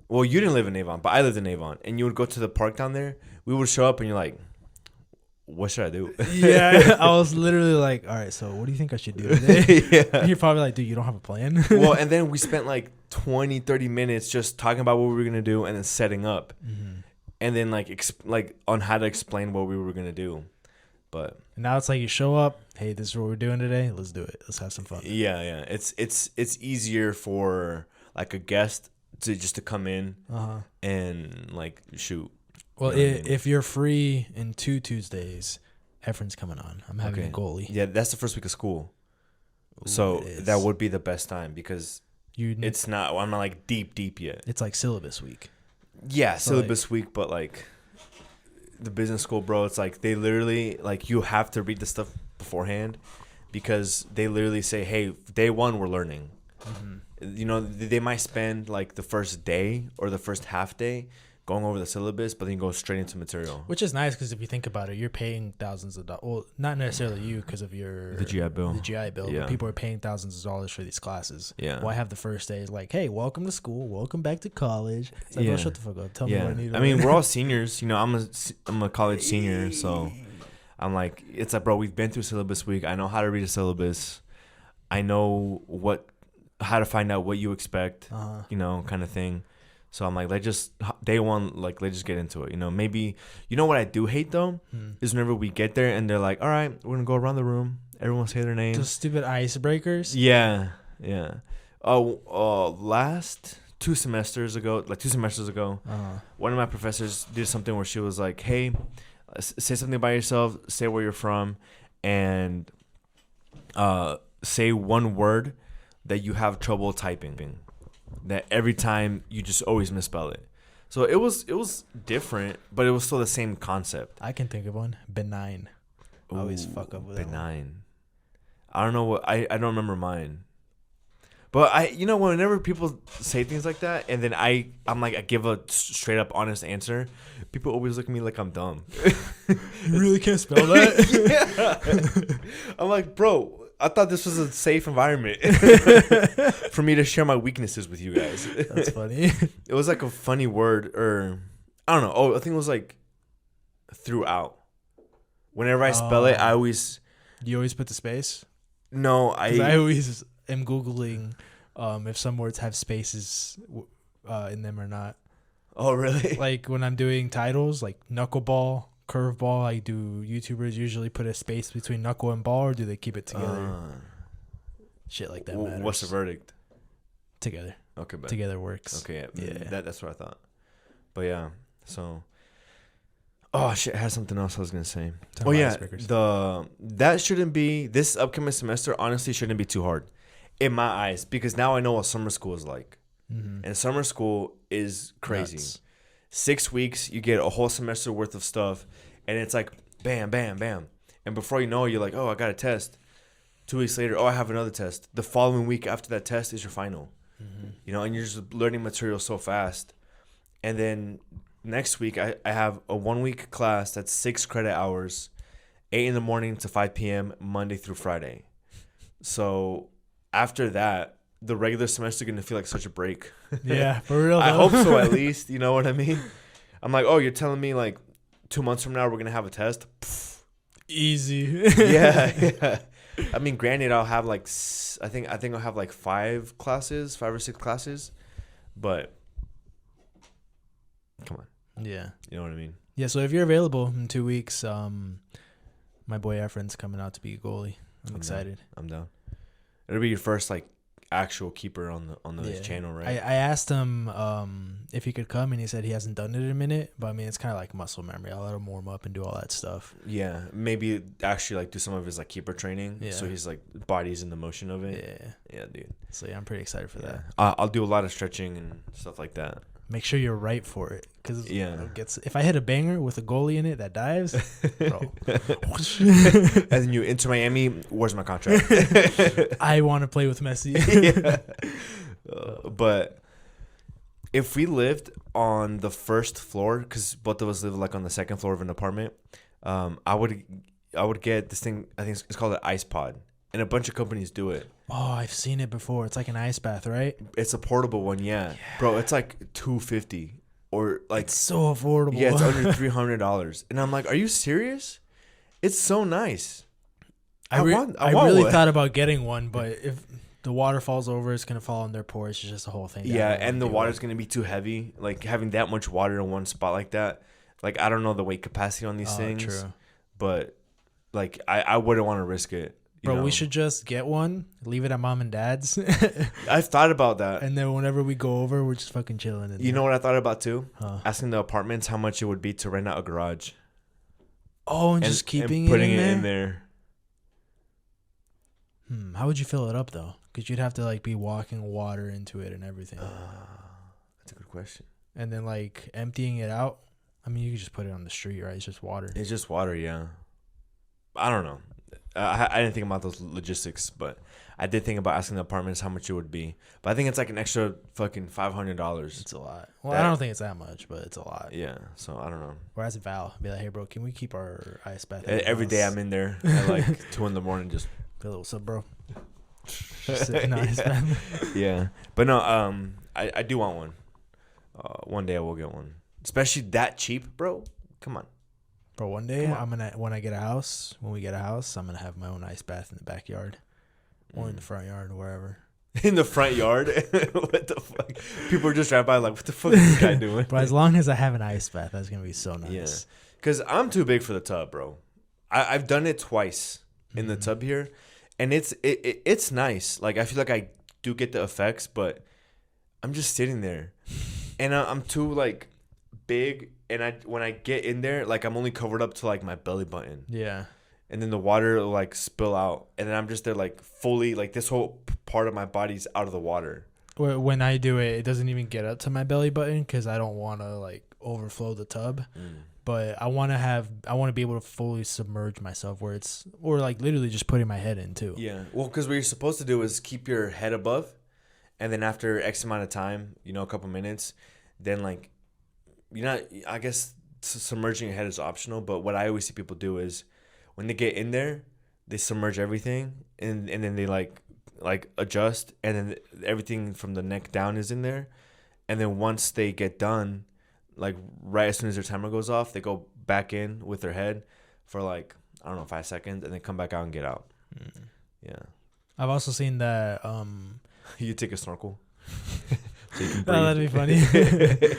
Well, you didn't live in Avon, but I lived in Avon. And you would go to the park down there. We would show up and you're like, what should I do? Yeah, I was literally like, all right, so what do you think I should do today? Yeah. You're probably like, dude, you don't have a plan. Well, and then we spent like 20, 30 minutes just talking about what we were going to do and then setting up. Mm-hmm. And then like on how to explain what we were going to do. But now it's like you show up, hey, this is what we're doing today. Let's do it. Let's have some fun. yeah. It's easier for like a guest to come in and like shoot. Well, You know what I mean? if you're free in 2 Tuesdays, Efren's coming on. I'm having a goalie. Yeah, that's the first week of school. Ooh, So that would be the best time because I'm not like deep yet. It's like syllabus week. Yeah, So syllabus week, but like the business school, bro, it's like they literally like you have to read the stuff beforehand because they literally say, hey, day 1 we're learning. Mm-hmm. You know, they might spend like the first day or the first half day going over the syllabus, but then go straight into material. Which is nice because if you think about it, you're paying thousands of dollars. Well, not necessarily you because of the GI Bill. The GI Bill. Yeah. But people are paying thousands of dollars for these classes. Yeah. Why have the first day is like, hey, welcome to school. Welcome back to college. It's like, oh, shut the fuck up. Tell me what I need to learn. We're all seniors. You know, I'm a college senior, so I'm like, it's like, bro, we've been through syllabus week. I know how to read a syllabus. I know how to find out what you expect, you know, kind of thing. So I'm like, day 1, like, let's just get into it. You know, maybe, you know what I do hate, though, is whenever we get there and they're like, all right, we're going to go around the room. Everyone say their name. Those stupid icebreakers. Yeah. Last 2 semesters ago, one of my professors did something where she was like, hey, say something about yourself, say where you're from, and say one word that you have trouble typing. That every time you just always misspell it. So it was different, but it was still the same concept. I can think of one. Benign. I always fuck up with benign. I don't know what I don't remember mine. But whenever people say things like that, and then I'm like I give a straight up honest answer, people always look at me like I'm dumb. You really can't spell that? Yeah. I'm like, bro, I thought this was a safe environment for me to share my weaknesses with you guys. That's funny. It was like a funny word, or I don't know. Oh, I think it was like throughout. Whenever I spell it, I always. You always put the space? No, I always am Googling if some words have spaces in them or not. Oh, really? Like when I'm doing titles, like knuckleball, curveball, like do YouTubers usually put a space between knuckle and ball, or do they keep it together? Shit like that matters. What's the verdict? Together. Okay, but together works. Okay, yeah. That's what I thought. But yeah, so. Oh shit! I had something else I was gonna say. That shouldn't be this upcoming semester. Honestly, shouldn't be too hard, in my eyes, because now I know what summer school is like, and summer school is crazy. Nuts. 6 weeks, you get a whole semester worth of stuff, and it's like bam, bam, bam, and before you know it, you're like, oh, I got a test. 2 weeks later, oh, I have another test. The following week after that test is your final. You know, and you're just learning material so fast, and then. Next week, I have a 1 week class that's 6 credit hours, 8 in the morning to 5 p.m., Monday through Friday. So after that, the regular semester is going to feel like such a break. Yeah, for real. I hope so, at least. You know what I mean? I'm like, oh, you're telling me like 2 months from now we're going to have a test? Pfft. Easy. Yeah. I mean, granted, I'll have like, I think I'll have like 5 or 6 classes, but come on. Yeah. You know what I mean? Yeah, so if you're available in 2 weeks, my boy Efren's coming out to be a goalie. I'm excited. I'm down. It'll be your first like actual keeper on the channel, right? I asked him if he could come, and he said he hasn't done it in a minute, but I mean it's kind of like muscle memory. I'll let him warm up and do all that stuff. Yeah, maybe actually like do some of his like keeper training, so he's like body's in the motion of it. Yeah, dude. So yeah, I'm pretty excited for that. I'll do a lot of stretching and stuff like that. Make sure you're right for it, because if I hit a banger with a goalie in it that dives, bro. And then you enter Miami, where's my contract? I want to play with Messi. But if we lived on the first floor, because both of us live like on the second floor of an apartment. I would get this thing. I think it's called an ice pod, and a bunch of companies do it. Oh, I've seen it before. It's like an ice bath, right? It's a portable one, yeah. Bro. It's like $250 or like It's so affordable. yeah, it's under $300, and I'm like, are you serious? It's so nice. I want really one. thought about getting one, but if the water falls over, it's gonna fall on their pores. It's just a whole thing. Yeah, and the water's gonna be too heavy. Like having that much water in one spot like that. Like I don't know the weight capacity on these things. True. But like I wouldn't want to risk it. Bro, we should just get one, leave it at mom and dad's. I've thought about that. And then whenever we go over, we're just fucking chilling. You know what I thought about too? Huh. Asking the apartments how much it would be to rent out a garage. Oh, and just keeping putting it in there. How would you fill it up though? Because you'd have to like be walking water into it and everything. That's a good question. And then like emptying it out. I mean, you could just put it on the street, right? It's just water. It's just water, yeah. I don't know. I didn't think about those logistics, but I did think about asking the apartments how much it would be. But I think it's like an extra fucking $500. It's a lot. Well, I don't think it's that much, but it's a lot. Yeah, so I don't know. Or ask Val, be like, hey, bro, can we keep our ice bath? Every day I'm in there at like 2 a.m. just a little sub, bro. Just sitting on ice bath. Yeah, but no, I do want one. One day I will get one, especially that cheap, bro. Come on. Bro, one day when we get a house, I'm gonna have my own ice bath in the backyard, or in the front yard, or wherever. In the front yard, what the fuck? People are just driving by like, what the fuck is this guy doing? But as long as I have an ice bath, that's gonna be so nice. Yeah, because I'm too big for the tub, bro. I've done it twice in the tub here, and it's nice. Like I feel like I do get the effects, but I'm just sitting there, and I'm too like big. And when I get in there, like I'm only covered up to like my belly button. Yeah. And then the water will like spill out, and then I'm just there like fully like this whole part of my body's out of the water. When I do it, it doesn't even get up to my belly button because I don't want to like overflow the tub. But I want to be able to fully submerge myself or like literally just putting my head in too. Yeah. Well, because what you're supposed to do is keep your head above, and then after X amount of time, a couple minutes, then like. I guess submerging your head is optional, but what I always see people do is when they get in there, they submerge everything and then they like adjust, and then everything from the neck down is in there. And then once they get done, like right as soon as their timer goes off, they go back in with their head for like, I don't know, 5 seconds, and then come back out and get out. Yeah. I've also seen that. You take a snorkel. So you can breathe. Oh, that'd be funny.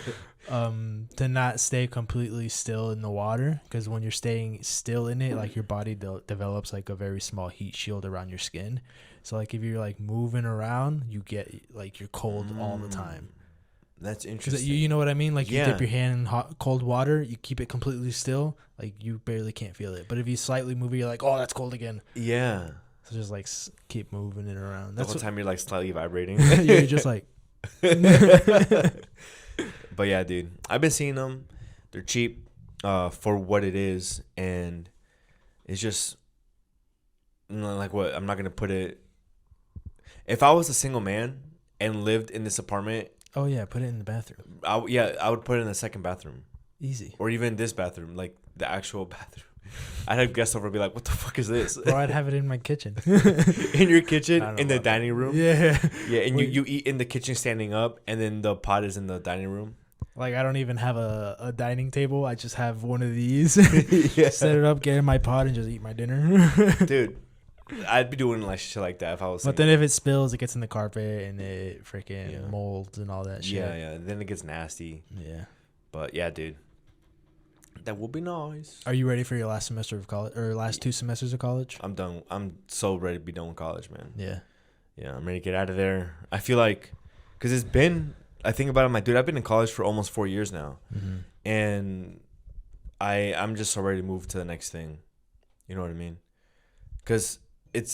To not stay completely still in the water, because when you're staying still in it, like your body develops like a very small heat shield around your skin. So like if you're like moving around, you get like you're cold all the time. That's interesting. You know what I mean? Like you dip your hand in hot, cold water, you keep it completely still, like you barely can't feel it. But if you slightly move it, you're like, oh, that's cold again. Yeah. So just like keep moving it around. That's the whole time you're like slightly vibrating. You're just like. But yeah, dude, I've been seeing them. They're cheap for what it is, and it's just like what I'm not gonna put it. If I was a single man and lived in this apartment, oh yeah, put it in the bathroom. I would put it in the second bathroom, easy, or even this bathroom, like the actual bathroom. I'd have guests over and be like, what the fuck is this? Bro, I'd have it in my kitchen. In your kitchen? In the dining room? Yeah. Yeah, and you eat in the kitchen standing up, and then the pot is in the dining room. Like, I don't even have a dining table. I just have one of these. Yeah. Set it up, get in my pot, and just eat my dinner. Dude, I'd be doing like shit like that if I was But then if it spills, it gets in the carpet, and it freaking molds and all that shit. Yeah. Then it gets nasty. Yeah. But yeah, dude. That would be nice. Are you ready for your last semester of college or last 2 semesters of college? I'm done. I'm so ready to be done with college, man. Yeah. Yeah, I'm ready to get out of there. I feel like, because it's been, I think about it, I'm like, dude, I've been in college for almost 4 years now. Mm-hmm. And I'm just so ready to move to the next thing. You know what I mean? Because it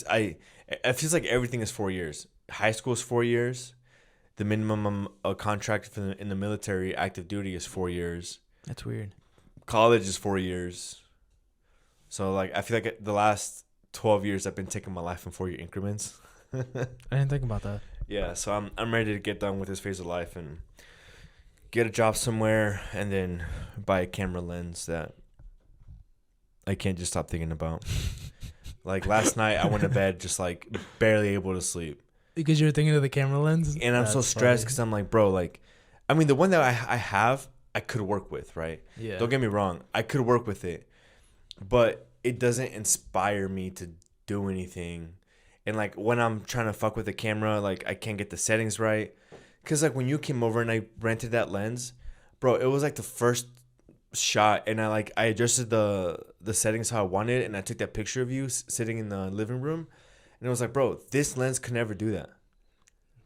feels like everything is 4 years. High school is 4 years. The minimum contract in the military active duty is 4 years. That's weird. College is 4 years. So like I feel like the last 12 years I've been taking my life in 4-year increments. I didn't think about that. Yeah, so I'm ready to get done with this phase of life and get a job somewhere, and then buy a camera lens that I can't just stop thinking about. Like last night, I went to bed just like barely able to sleep. Because you're thinking of the camera lens? And I'm so stressed because I'm like, bro, like, I mean, the one that I have, I could work with, right? Yeah. Don't get me wrong. I could work with it. But it doesn't inspire me to do anything. And, like, when I'm trying to fuck with the camera, like, I can't get the settings right. Because, like, when you came over and I rented that lens, bro, it was, like, the first shot. And I adjusted the settings how I wanted it. And I took that picture of you sitting in the living room. And it was like, bro, this lens could never do that.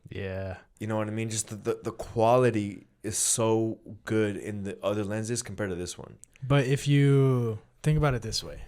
Yeah. You know what I mean? Just the quality is so good in the other lenses compared to this one. But if you think about it this way,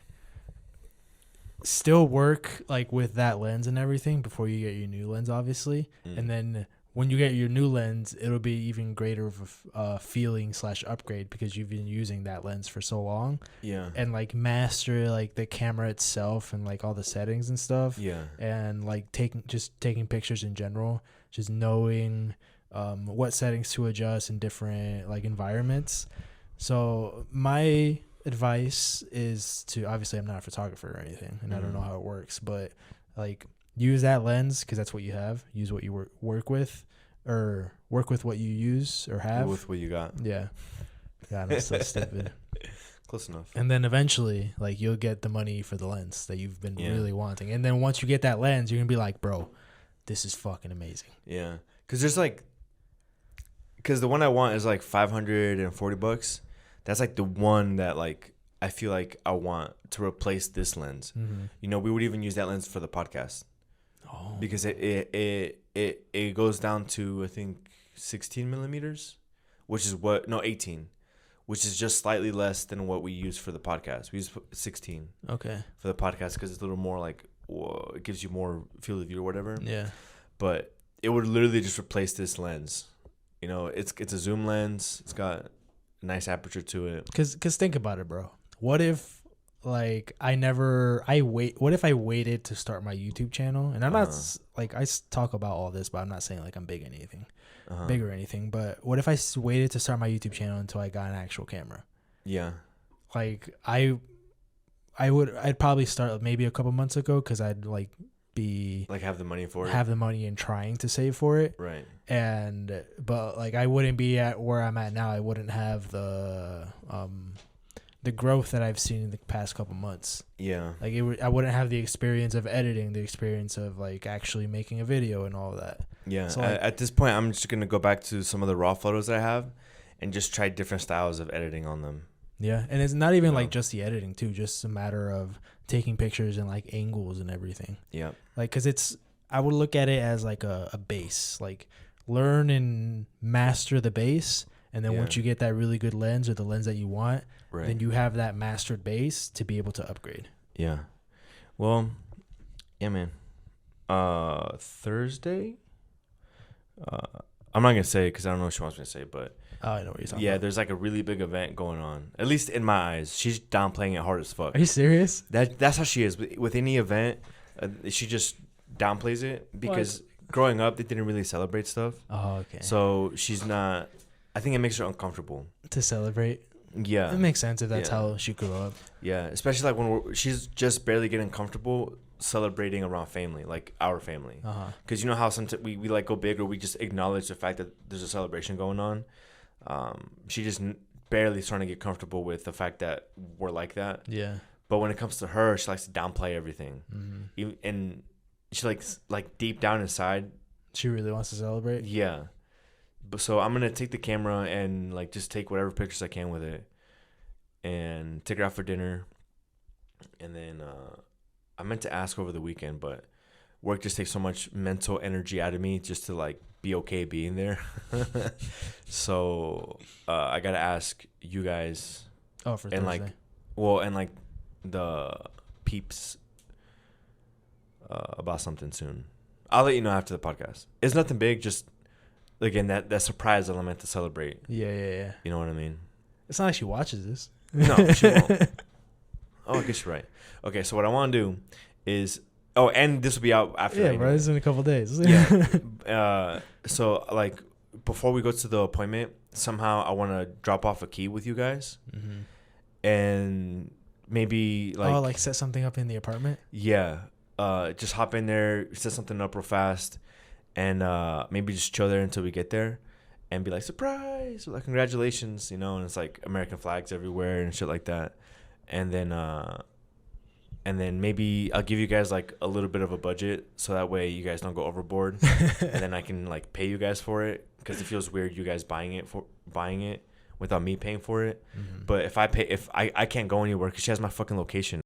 still work like with that lens and everything before you get your new lens, obviously. And then when you get your new lens, it'll be even greater of a feeling / upgrade because you've been using that lens for so long. Yeah. And like master like the camera itself and like all the settings and stuff. Yeah. And like taking pictures in general, just knowing what settings to adjust in different like environments. So my advice is to, obviously I'm not a photographer or anything and I don't know how it works, but like use that lens because that's what you have. Use what you work with, or work with what you use or have. With what you got. Yeah. God, I'm so stupid. Close enough. And then eventually, like, you'll get the money for the lens that you've been really wanting. And then once you get that lens, you're going to be like, bro, this is fucking amazing. Yeah. Because the one I want is like $540. That's like the one that like I feel like I want to replace this lens. Mm-hmm. You know, we would even use that lens for the podcast. Oh. Because it goes down to I think 16 millimeters, which is 18, which is just slightly less than what we use for the podcast. We use 16. Okay. For the podcast because it's a little more like it gives you more field of view or whatever. Yeah. But it would literally just replace this lens. You know, it's a zoom lens. It's got a nice aperture to it. Cause think about it, bro. What if like what if I waited to start my YouTube channel? And I'm not like, I talk about all this, but I'm not saying like I'm big or anything. But what if I waited to start my YouTube channel until I got an actual camera? Yeah. Like I'd probably start maybe a couple months ago because I'd like be like have the money for it, have the money and trying to save for it, right? But like I wouldn't be at where I'm at now. I wouldn't have the growth that I've seen in the past couple months. Yeah, like I wouldn't have the experience of editing, the experience of like actually making a video and all of that. Yeah, so like, at this point, I'm just gonna go back to some of the raw photos that I have and just try different styles of editing on them. Yeah, and it's not even like just the editing too, just a matter of taking pictures and like angles and everything. Yeah, like because I would look at it as like a base, like learn and master the base, and then once you get that really good lens or the lens that you want, then you have that mastered base to be able to upgrade. Yeah, well, yeah, man. Thursday. I'm not gonna say it because I don't know what she wants me to say, but. Oh, I know what you're talking about. Yeah, there's like a really big event going on. At least in my eyes. She's downplaying it hard as fuck. Are you serious? That's how she is. With any event, she just downplays it because growing up, they didn't really celebrate stuff. Oh, okay. So she's not... I think it makes her uncomfortable. To celebrate? Yeah. It makes sense if that's how she grew up. Yeah, especially like when she's just barely getting comfortable celebrating around family, like our family. Because you know how sometimes we like go big or we just acknowledge the fact that there's a celebration going on. She just barely starting to get comfortable with the fact that we're like that. Yeah. But when it comes to her, she likes to downplay everything. Mm-hmm. And she like deep down inside, she really wants to celebrate. Yeah. But so I'm gonna take the camera and like just take whatever pictures I can with it, and take her out for dinner. And then I meant to ask over the weekend, but work just takes so much mental energy out of me just to like be okay being there. So I gotta ask you guys. Oh, for Thursday. And the peeps about something soon. I'll let you know after the podcast. It's nothing big, just again that surprise element to celebrate. Yeah. You know what I mean? It's not like she watches this. No, she won't. Oh, I guess you're right. Okay, so what I want to do is and this will be out after. Yeah, bro. This is in a couple days. Yeah. So like before we go to the appointment, somehow I want to drop off a key with you guys, and maybe like set something up in the apartment. Yeah, just hop in there, set something up real fast, and maybe just chill there until we get there, and be like surprise, or like congratulations, and it's like American flags everywhere and shit like that, and then maybe I'll give you guys like a little bit of a budget so that way you guys don't go overboard, and then I can like pay you guys for it because it feels weird you guys buying it without me paying for it. But if I can't go anywhere because she has my fucking location.